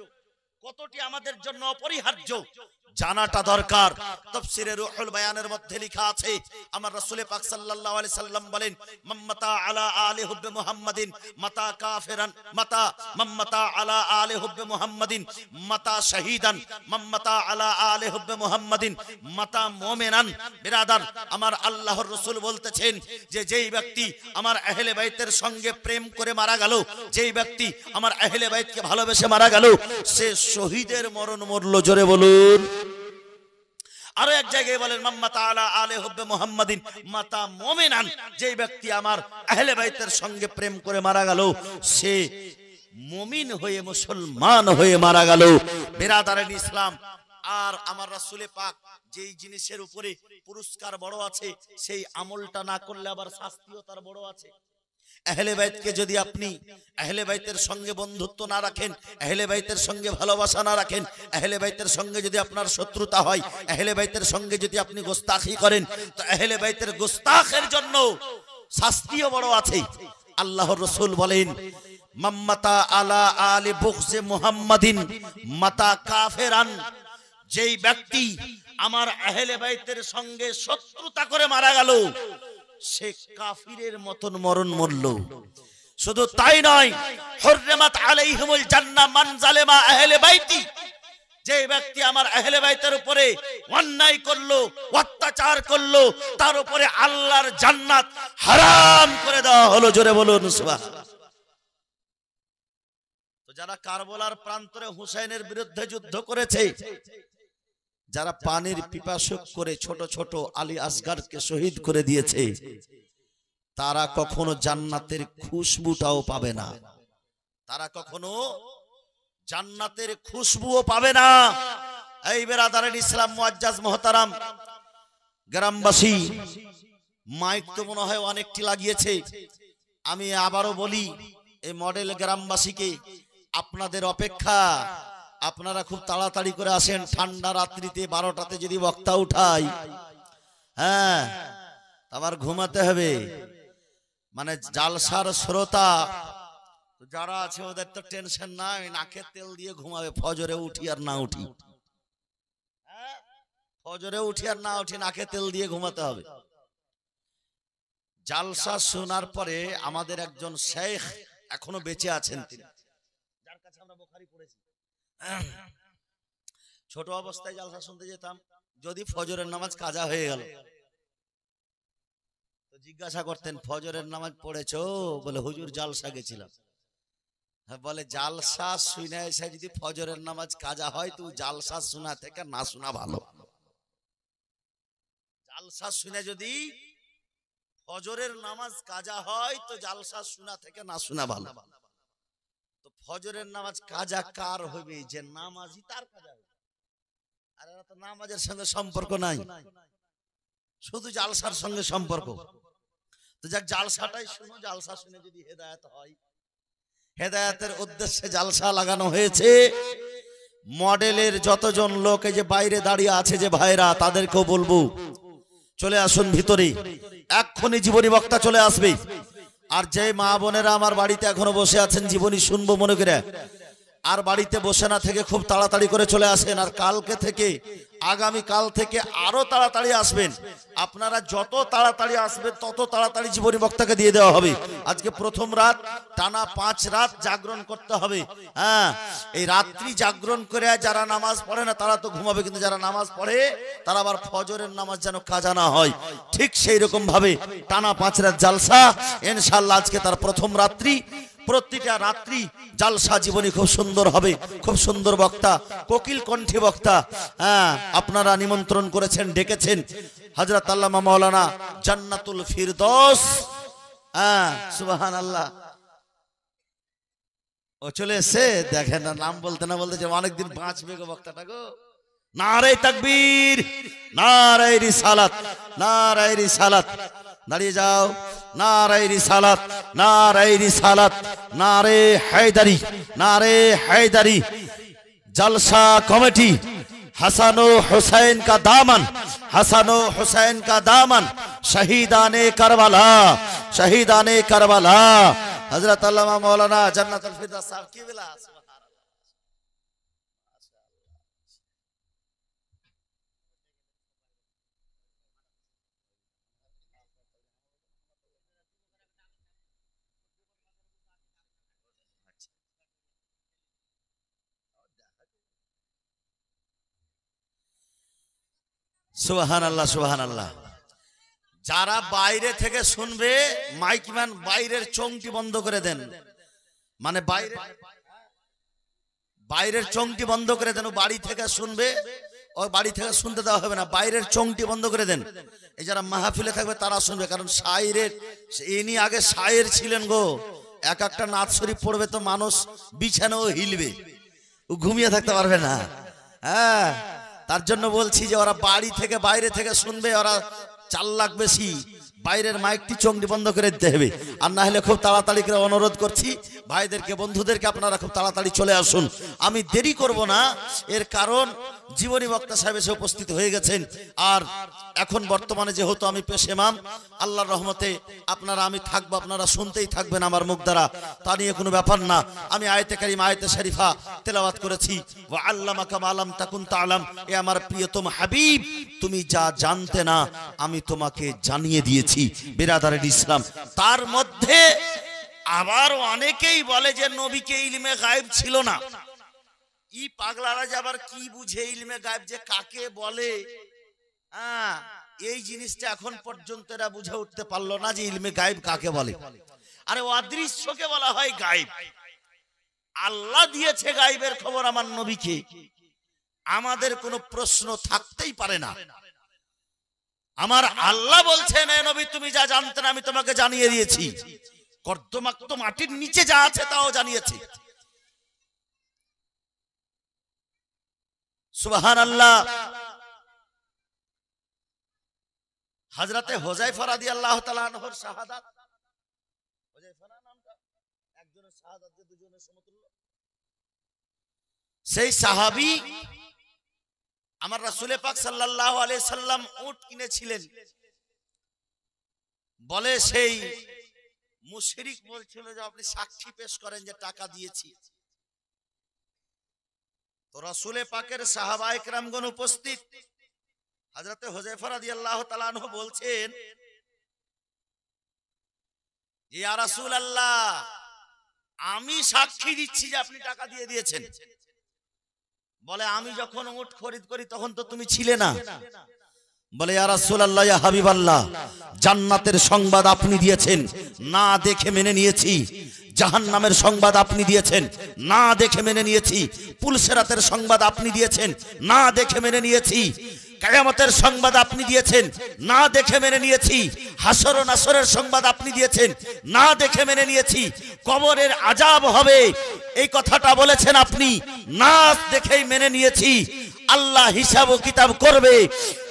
কতটি আমাদের জন্য অপরিহার্য জানাটা দরকার। তাফসীরে রুহুল বায়ানের মধ্যে লেখা আছে, আমার রাসূল পাক সাল্লাল্লাহু আলাইহি সাল্লাম বলেন, মাম্মাতা আলা আলি হুব্বে মুহাম্মাদিন মাতা কাফিরান মাতা মাম্মাতা আলা আলি হুব্বে মুহাম্মাদিন মাতা শাহীদান মাম্মাতা আলা আলি হুব্বে মুহাম্মাদিন মাতা মুমিনান। বিরাদার, আমার আল্লাহর রাসূল বলতেছেন যে যেই ব্যক্তি আমার আহলে বাইতের সঙ্গে প্রেম করে মারা গেল, যেই ব্যক্তি আমার আহলে বাইতকে ভালোবেসে মারা গেল, সে শহীদের মরণ মরল। জোরে বলুন। আরো এক জায়গায় বলেন, মাম্মাতা আলা আলি হুব্বে মুহাম্মাদিন মাতা মুমিনান, যেই ব্যক্তি আমার আহলে বাইতের সঙ্গে প্রেম করে মারা গেল, সে মুমিন হয়ে মুসলমান হয়ে মারা গেল। বিরাদারের ইসলাম, আর আমার রাসূল পাক যেই জিনিসের উপরে পুরস্কার বড় আছে, সেই আমলটা না করলে আবার শাস্তিও তার বড় আছে। আহলে বাইতকে যদি আপনি আহলে বাইতের সঙ্গে বন্ধুত্ব না রাখেন, আহলে বাইতের সঙ্গে ভালোবাসা না রাখেন, আহলে বাইতের সঙ্গে যদি আপনার শত্রুতা হয়, আহলে বাইতের সঙ্গে যদি আপনি গোস্তাখি করেন, তো আহলে বাইতের গোস্তাখের জন্য শাস্তিও বড় আছে। আল্লাহর রাসূল বলেন, মাম্মাতা আলা আলি বুগজে মুহাম্মাদিন মাতা কাফিরান, যেই ব্যক্তি আমার আহলে বাইতের সঙ্গে শত্রুতা করে মারা গেল, সে কাফিরের মতন মরণ মরল। শুধু তাই নয়, হুররিমাত আলাইহিমুল জান্নাহ মান জালেমা আহলে বাইতি, যে ব্যক্তি আমার আহলে বাইতের উপরে অন্যায় করলো, অত্যাচার করলো, তার উপরে আল্লাহর জান্নাত হারাম করে দেওয়া হলো। জোরে বলুন সুবহানাল্লাহ। তো যারা কারবালার প্রান্তরে হুসাইনের বিরুদ্ধে যুদ্ধ করেছে, যারা পানির পিপাসুক করে ছোট ছোট আলী আসগারকে শহীদ করে দিয়েছে, তারা কখনো জান্নাতের খুশবুটাও পাবে না, তারা কখনো জান্নাতের খুশবুও পাবে না। এই বেরাদারের ইসলাম মুআজ্জাজ মুহতারাম গ্রামবাসী, মাইক তো মনে হয় অনেকটি লাগিয়েছে, আমি আবারও বলি এই মডেল গ্রামবাসীকে, আপনাদের অপেক্ষা, আপনারা খুব তাড়াতাড়ি করে আসেন। ঠান্ডা রাত্রিতে 12টাতে যদি বক্তা উঠাই, হ্যাঁ আবার ঘুমাতে হবে। মানে জালসার শ্রোতা যারা আছে ওদের তো টেনশন নাই, নাকে তেল দিয়ে ঘুমাবে, ফজরে উঠি আর না উঠি, ফজরে উঠি আর না উঠি, নাকে তেল দিয়ে ঘুমাতে হবে। জালসা শোনার পরে আমাদের একজন শেখ এখনো বেঁচে আছেন, তিনি যার কাছে আমরা বুখারী পড়েছি। ছোট অবস্থায় জালসা শুনতে যেতাম, যদি ফজরের নামাজ কাজা হয়ে গেল, তো জিজ্ঞাসা করতেন ফজরের নামাজ পড়েছো? বলে হুজুর জালসা গেছিলাম। বলে জালসা শুনে এসে যদি ফজরের নামাজ কাজা হয় তো জালসা শোনা থেকে না শোনা ভালো। জালসা শুনে যদি ফজরের নামাজ কাজা হয় তো জালসা শোনা থেকে না শোনা ভালো। তো ফজরের নামাজ কাজা কার হবে? যে নামাজি তার কাজা হবে। আর এরা তো নামাজের সঙ্গে সম্পর্ক নাই, শুধু জালসার সঙ্গে সম্পর্ক। তো যাক জালসাটাই শুনো, জালসা শুনে যদি হেদায়েত হয়, হেদায়েতের উদ্দেশ্যে জালসা লাগানো হয়েছে। মডেলের যতজন লোক এই যে বাইরে দাঁড়িয়ে আছে যে ভাইরা, তাদেরকেও বলবো চলে আসুন ভিতরে, এক্ষুনি জীবনী বক্তা চলে আসবে। আর যে মা বোনেরা আমার বাড়িতে এখনো বসে আছেন জীবনী শুনবো মনে করে, আর বাড়িতে বসে না থেকে খুব তাড়াতাড়ি করে চলে আসেন। আর কালকে থেকে, আগামী কাল থেকে আরো তাড়াতাড়ি আসবেন। আপনারা যত তাড়াতাড়ি আসবেন তত তাড়াতাড়ি জীবনী বক্তাকে দিয়ে দেওয়া হবে। আজকে প্রথম রাত, টানা 5 রাত জাগরণ করতে হবে। হ্যাঁ, এই রাত্রি জাগরণ করে যারা নামাজ পড়ে না তারা তো ঘুমাবে, কিন্তু যারা নামাজ পড়ে তারা আবার ফজরের নামাজ যেন কাজা না হয়, ঠিক সেই রকম ভাবে টানা 5 রাত জালসা ইনশাআল্লাহ। আজকে তার প্রথম রাত্রি, প্রতিটা রাত্রি জালসা জীবনী খুব সুন্দর হবে, খুব সুন্দর বক্তা, কোকিল কণ্ঠী বক্তা। হ্যাঁ, আপনারা নিমন্ত্রণ করেছেন, ডেকেছেন হযরত আল্লামা মাওলানা জান্নাতুল ফিরদৌস। হ্যাঁ, সুবহানাল্লাহ। ও চলে এসে দেখেন না, নাম বলতে না বলতে যে অনেকদিন বাঁচবে গো বক্তাটা গো। নারে তাকবীর, নারে রিসালাত, নারে রিসালাত। দাঁড়িয়ে যাও। নারে রিসালাত, নারে রিসালাত, নারে হায়দারি, নারে হায়দারি। जलसा कमेटी हसन हुसैन का दामन, हसन हुसैन का दामन, शहीदाने करबला, शहीदाने करबला। हजरत अल्लामा मौलाना जन्नतुल फिरदौस साहब की बिला। সুবহানাল্লাহ, সুবহানাল্লাহ। যারা বাইরে থেকে শুনবে মাইকম্যান বাইরের চংটি বন্ধ করে দেন, মানে বাইরের চংটি বন্ধ করে দেন। বাড়ি থেকে শুনবে, ওই বাড়ি থেকে শুনতে দেওয়া হবে না, বাইরের চংটি বন্ধ করে দেন। এই যারা মাহফিলে থাকবে তারা শুনবে, কারণ শায়েরের ইনি আগে শায়ের ছিলেন গো। এক একটা নাত শরীফ পড়বে তো মানুষ বিছানাও হিলবে, ঘুমিয়ে থাকতে পারবে না। হ্যাঁ, তার জন্য বলছি যে ওরা বাড়ি থেকে বাইরে থেকে শুনবে, ওরা 4 লাখ বেশি বাইরের মাইকটি চংটি বন্ধ করে দিতে হবে। আর না হলে খুব তাড়াতাড়ি করে অনুরোধ করছি ভাইদেরকে, বন্ধুদেরকে, আপনারা খুব তাড়াতাড়ি চলে আসুন। আমি দেরি করব না, এর কারণ জীবনী বক্তা সাহেব এসে উপস্থিত হয়ে গেছেন। আর এখন বর্তমানে যেহেতু আমি পেশ ইমাম, আল্লাহর রহমতে আপনারা, আমি থাকবো, আপনারা শুনতেই থাকবেন আমার মুখ দ্বারা, তা নিয়ে কোনো ব্যাপার না। আমি আয়াতে কারিমা, আয়াতে শরীফা তেলাওয়াত করেছি। ওয়া আল্লামাকা মা লাম তাকুন তা'লাম, এ আমার প্রিয়তম হাবিব, তুমি যা জানতে না আমি তোমাকে জানিয়ে দিয়েছি। বিরাদারের ইসলাম, তার মধ্যে আবার অনেকেই বলে যে নবীকে ইলমে গায়েব ছিল না। ই পাগলারা যে আবার কি বুঝে ইলমে গায়েব যে কাকে বলে, হ্যাঁ, এই জিনিসটা এখন পর্যন্ত এরা বুঝে উঠতে পারলো না যে ইলমে গায়েব কাকে বলে। আরে অদৃশ্যকে বলা হয় গায়েব। আল্লাহ দিয়েছে গায়েবের খবর আমার নবীকে, আমাদের কোনো প্রশ্ন থাকতেই পারে না। আমার আল্লাহ বলছেন, এ নবী তুমি যা জানতে না আমি তোমাকে জানিয়ে দিয়েছি। কর্দমাক্ত মাটির নিচে যা আছে তাও জানিয়েছি। সুবহানাল্লাহ। হযরতে হুযায়ফা রাদিয়াল্লাহু তাআলা আনহুর শাহাদাত, হুযায়ফা নামটা একজনের শাহাদাত যে দুজনের সমতুল্য। সেই সাহাবী আমার রাসূল পাক সাল্লাল্লাহু আলাইহি সাল্লাম উট কিনেছিলেন বলে, সেই মুশরিক বলছিল যে আপনি সাক্ষী পেশ করেন যে টাকা দিয়েছি। তো রাসূল পাকের সাহাবায়ে কেরামগণ উপস্থিত। হযরতে হুযায়ফা রাদিয়াল্লাহু তাআলা আনহু বলছেন, ইয়া রাসূলুল্লাহ, আমি সাক্ষী দিচ্ছি যে আপনি টাকা দিয়ে দিয়েছেন। বলে, আমি যখন উট খরিদ করি তখন তো তুমি ছিলে না। বলে ইয়া রাসূলুল্লাহ, ইয়া হাবিবাল্লাহ, জান্নাতের সংবাদ আপনি দিয়েছেন, না দেখে মেনে নিয়েছি। জাহান্নামের সংবাদ আপনি দিয়েছেন, না দেখে মেনে নিয়েছি। পুলসেরাতের সংবাদ আপনি দিয়েছেন, না দেখে মেনে নিয়েছি। কিয়ামতের সংবাদ আপনি দিয়েছেন, না দেখে মেনে নিয়েছি। হাসর ও নাসরের সংবাদ আপনি দিয়েছেন, না দেখে মেনে নিয়েছি। কবরের আযাব হবে এই কথাটা বলেছেন আপনি, না দেখেই মেনে নিয়েছি। আল্লাহ হিসাব ও কিতাব করবে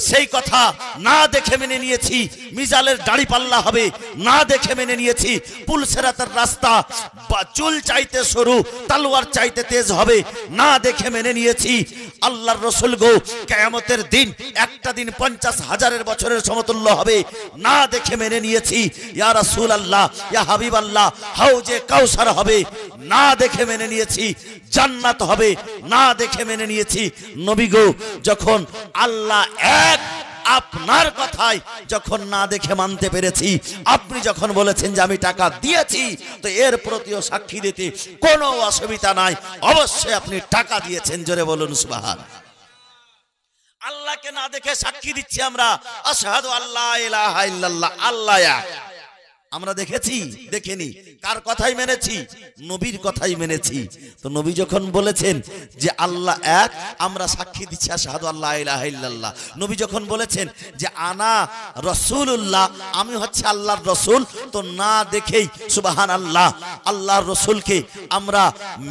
সেই কথা না দেখে মেনে নিয়েছি। মিজালের দাড়ি পাল্লা হবে, না দেখে মেনে নিয়েছি। পুলসেরাতের রাস্তা চুল চাইতে সরু, তলোয়ার চাইতে তেজ হবে, না দেখে মেনে নিয়েছি। আল্লাহর রাসূল গো, কিয়ামতের দিন একটা দিন 50,000 বছরের সমতুল্য হবে, না দেখে মেনে নিয়েছি। ইয়া রাসূলুল্লাহ, ইয়া হাবিবাল্লাহ, হাউজে কাউসার হবে, না দেখে মেনে নিয়েছি। জান্নাত হবে, না দেখে মেনে নিয়েছি। নবী গো, যখন আল্লাহ এক, আপনার কথাই যখন না দেখে মানতে পেরেছি, আপনি যখন বলেছেন যে আমি টাকা দিয়েছি, তো এর প্রতিও সাক্ষী দিতে কোনো অসুবিধা নাই। অবশ্যই আপনি টাকা দিয়েছেন, জোরে বলুন সুবহানাল্লাহ। আল্লাহকে না দেখে সাক্ষী দিচ্ছি আমরা, আশহাদু আল্লা ইলাহা ইল্লাল্লাহ, আল্লাহ এক। আমরা দেখেছি, দেখিনি, কার কথাই মেনেছি? নবীর কথাই মেনেছি। তো নবী যখন বলেছেন যে আল্লাহ এক, আমরা সাক্ষী দিচ্ছি আশহাদু আল্লা ইলাহা ইল্লাল্লাহ। নবী যখন বলেছেন যে আনা রাসূলুল্লাহ, আমি হচ্ছে আল্লাহর রাসূল, তো না দেখেই সুবহানাল্লাহ আল্লাহর রাসূলকে আমরা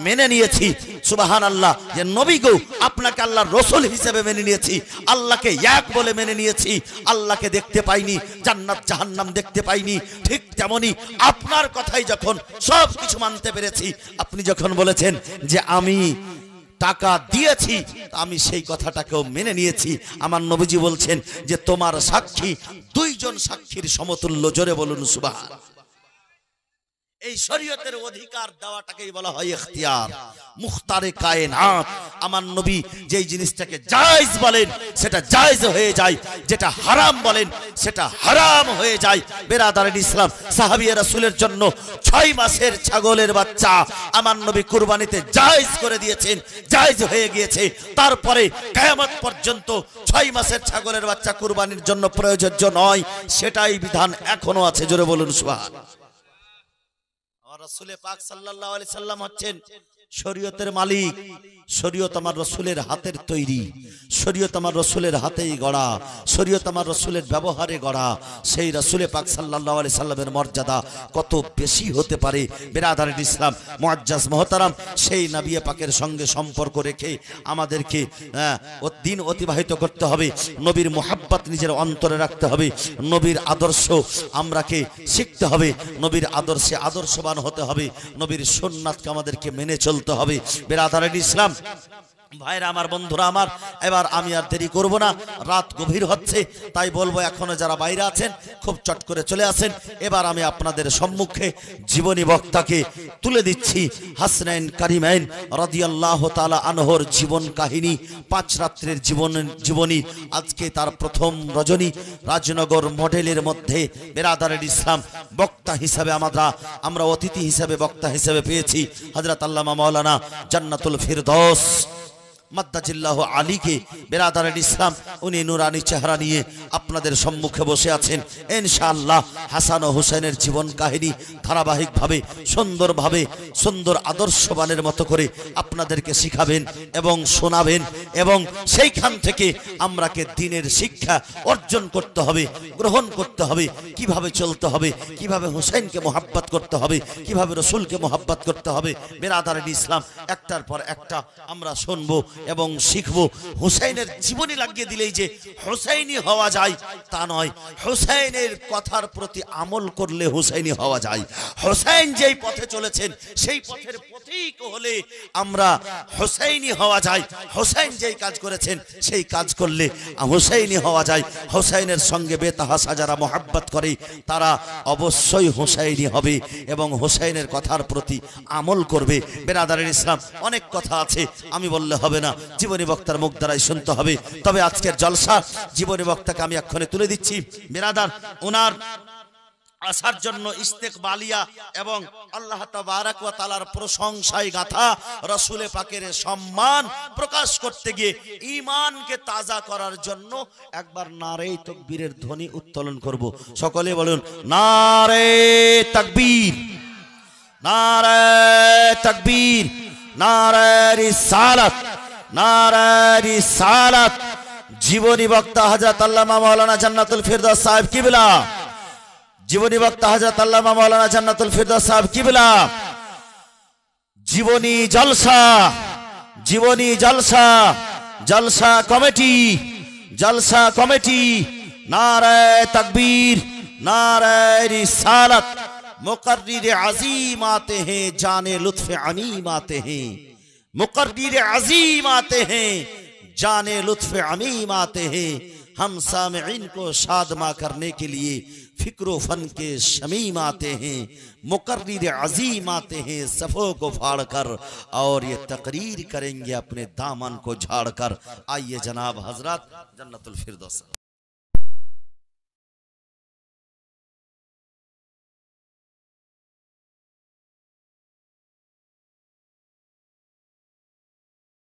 মেনে নিয়েছি। সুবহানাল্লাহ, যে নবী গো, আপনাকে আল্লাহর রাসূল হিসেবে মেনে নিয়েছি, আল্লাহকে এক বলে মেনে নিয়েছি। আল্লাহকে দেখতে পাইনি, জান্নাত জাহান্নাম দেখতে পাইনি, ঠিক তেমনি আপনার কথাই যখন সব কিছু মানতে পেরেছি। আপনি যখন বলেছেন যে আমি টাকা দিয়েছি, আমি সেই কথাটাকেও মেনে নিয়েছি। আমার নবীজি বলছেন যে তোমার সাক্ষী দুইজন সাক্ষীর সমতুল্য, জোরে বলুন সুবহানাল্লাহ। এই শরীয়তের অধিকার দেওয়াটাকেই বলা হয় ইখতিয়ার, মুখতারে কায়নাত। আমার নবী যেই জিনিসটাকে জায়েজ বলেন সেটা জায়েজ হয়ে যায়, যেটা হারাম বলেন সেটা হারাম হয়ে যায়। বেরাদারিন ইসলাম, সাহাবিয়ে রাসূলের জন্য 6 মাসের ছাগলের বাচ্চা আমার নবী কুরবানিতে জায়েজ করে দিয়েছেন, জায়েজ হয়ে গিয়েছে। তারপরে কিয়ামত পর্যন্ত 6 মাসের ছাগলের বাচ্চা কুরবানির জন্য প্রয়োজ্য নয়, সেটাই বিধান এখনো আছে, জোরে বলুন সুবহানাল্লাহ। রাসূল পাক সাল্লাল্লাহু আলাইহি সাল্লাম হচ্ছেন শরীয়তের মালিক। শরীয়ত আমার রাসূলের হাতের তৈরি, শরীয়ত আমার রাসূলের হাতেই গড়া, শরীয়ত আমার রাসূলের ব্যবহারে গড়া। সেই রাসূল পাক সাল্লাল্লাহু আলাইহি সাল্লামের মর্যাদা কত বেশি হতে পারে। বিরাদারিন ইসলাম, মুআজ্জাজ মুহতারাম, সেই নবী পাকের সঙ্গে সম্পর্ক রেখে আমাদেরকে দিন অতিবাহিত করতে হবে। নবীর মুহাব্বত নিজের অন্তরে রাখতে হবে, নবীর আদর্শ আমরাকে শিখতে হবে, নবীর আদর্শে আদর্শবান হতে হবে, নবীর সুন্নাতকে আমাদেরকে মেনে চলতে হবে। বিরাদারিন ইসলাম, ভাইরা আমার, বন্ধুরা আমার, এবার আমি আর দেরি করব না, রাত গভীর হচ্ছে, তাই বলবো এখনো যারা বাইরে আছেন খুব চট করে চলে আসেন। এবার আমি আপনাদের সম্মুখে জীবনী বক্তাকে তুলে দিচ্ছি। হাসনাইন কারিমাইন রাদিয়াল্লাহু তাআলা আনহুর জীবন কাহিনী, 5 রাত্রের জীবনী। আজকে তার প্রথম রজনী রাজনগর মডেলের মধ্যে। বিরাদারিন ইসলাম, বক্তা হিসাবে আমরা অতিথি হিসাবে বক্তা হিসাবে পেয়েছি হযরত আল্লামা মাওলানা জান্নাতুল ফিরদৌস মাদ্দাজিল্লাহু আলীকে। বিরাদারিন ইসলাম, উনি নুরানি চেহারা নিয়ে আপনাদের সম্মুখে বসে আছেন। ইনশাআল্লাহ হাসান ও হুসেনের জীবন কাহিনী ধারাবাহিকভাবে সুন্দরভাবে সুন্দর আদর্শবানের মতো করে আপনাদেরকে শিখাবেন এবং শোনাবেন, এবং সেইখান থেকে আমরাকে দ্বীনের শিক্ষা অর্জন করতে হবে, গ্রহণ করতে হবে, কিভাবে চলতে হবে, কিভাবে হুসেনকে মোহাব্বত করতে হবে, কিভাবে রসুলকে মোহাব্বত করতে হবে। বিরাদারিন ইসলাম, একটার পর একটা আমরা শুনবো এবং শিখবো। হুসাইনের জীবনী লাগিয়ে দিলেই যে হুসাইনি হওয়া যায় তা নয়, হুসাইনের কথার প্রতি আমল করলে হুসাইনি হওয়া যায়। হুসাইন যেই পথে চলেছেন সেই পথের পথিক হলে আমরা হুসাইনি হওয়া যায়। হুসাইন যেই কাজ করেছেন সেই কাজ করলে হুসাইনি হওয়া যায়। হুসাইনের সঙ্গে বেতাহাসা যারা মোহাব্বত করে তারা অবশ্যই হুসাইনি হবে এবং হুসাইনের কথার প্রতি আমল করবে। বিরাদারিন ইসলাম, অনেক কথা আছে, আমি বললে হবে না, জীবনী বক্তার মুখ দ্বারাই শুনতে হবে। তবে আজকের জলসা জীবনী বক্তাকে আমি এক্ষণে তুলে দিচ্ছি। বিরাদার, ওনার আসার জন্য ইস্তেকবালিয়া এবং আল্লাহ তাবারক ওয়া তাআলার প্রশংসায় গাথা রাসূলে পাকের সম্মান প্রকাশ করতে গিয়ে ঈমানকে তাজা করার জন্য একবার নারে তাকবীরের ধ্বনি উত্তোলন করব। সকলে বলুন নারে তাকবীর, নারে তাকবীর, নারে রিসালাত, নারে রিসালাত। জীবনী বক্তা হযরত আল্লামা মাওলানা জান্নাতুল ফিরদৌস সাহেব কিবলা, জীবনী বক্তা হযরত আল্লামা মাওলানা জান্নাতুল ফিরদৌস সাহেব কিবলা। জীবনী জলসা, জীবনী জলসা, জলসা কমিটি, জলসা কমিটি। নারে তাকবীর, नारे रिसालत। मुकर्रिर अजीम आते हैं, जाने लुत्फ अमीम आते हैं। मुकर्रिर अजीम आते हैं, जाने लुत्फ अमीम आते हैं। हम सामिईन को शादमा करने के लिए फिक्र फन के शमीम आते हैं। मुकर्रिर अजीम आते हैं सफ़ों को फाड़ कर, और ये तकरीर करेंगे अपने दामन को झाड़ कर। आइए जनाब हजरत जन्नतुल फिरदौस।